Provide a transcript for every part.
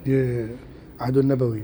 یہ عہد النبوي.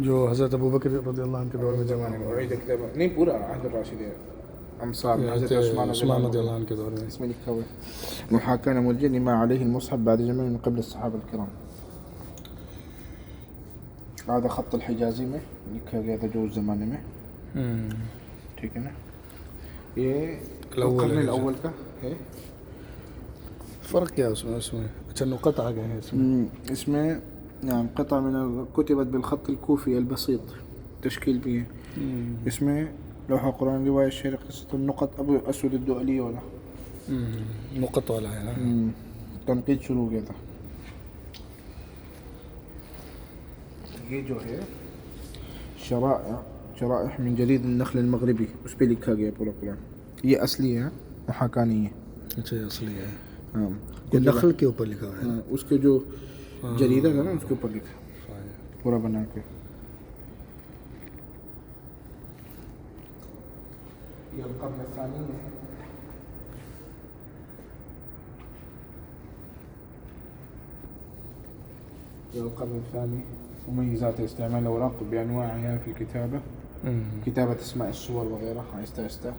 جو حضرت ابو بکر رضی اللہ عنہ کے دور میں زمانے میں وعيد كتاب نہیں پورا عهد الراشدي امصار حضرت عثمان رضی اللہ عنہ کے دور میں اسمه لکھا ہوا محاكاة نموذجية لما عليه المصحف بعد زمن من قبل الصحابة الكرام. هذا خط الحجازي میں لکھا گیا تھا جو اس زمانے میں. ٹھیک ہے نا. یہ القرن الاول کا ہے. فرق کیا اس میں اچھا نقط آ گئے ہیں اس میں نعم قطع من كتبت بالخط الكوفي البسيط تشكيل بھی ہے. اس میں لوحہ قرآن روایہ شعر قصة النقط ابو اسود الدؤلی والا نقط والا ہے نا. تنقید شروع ہو گیا تھا. یہ جو ہے شرائح من جرید النخل المغربی اس پہ لکھا گیا پورا قرآن. یہ اصلی ہے محاکا نہیں ہے. اچھا یہ اصلی ہے. ہاں یہ نخل کے اوپر لکھا ہوا ہے. اس کے جو جریدہ تھا نا اس کے اوپر لکھا پورا بنا کے. یہ القرن الثانی میں یہ القرن الثاني. مميزات استعمال الأوراق بأنواعها في الكتابة كتابة أسماء الصور وغيرها آهستة آهستة.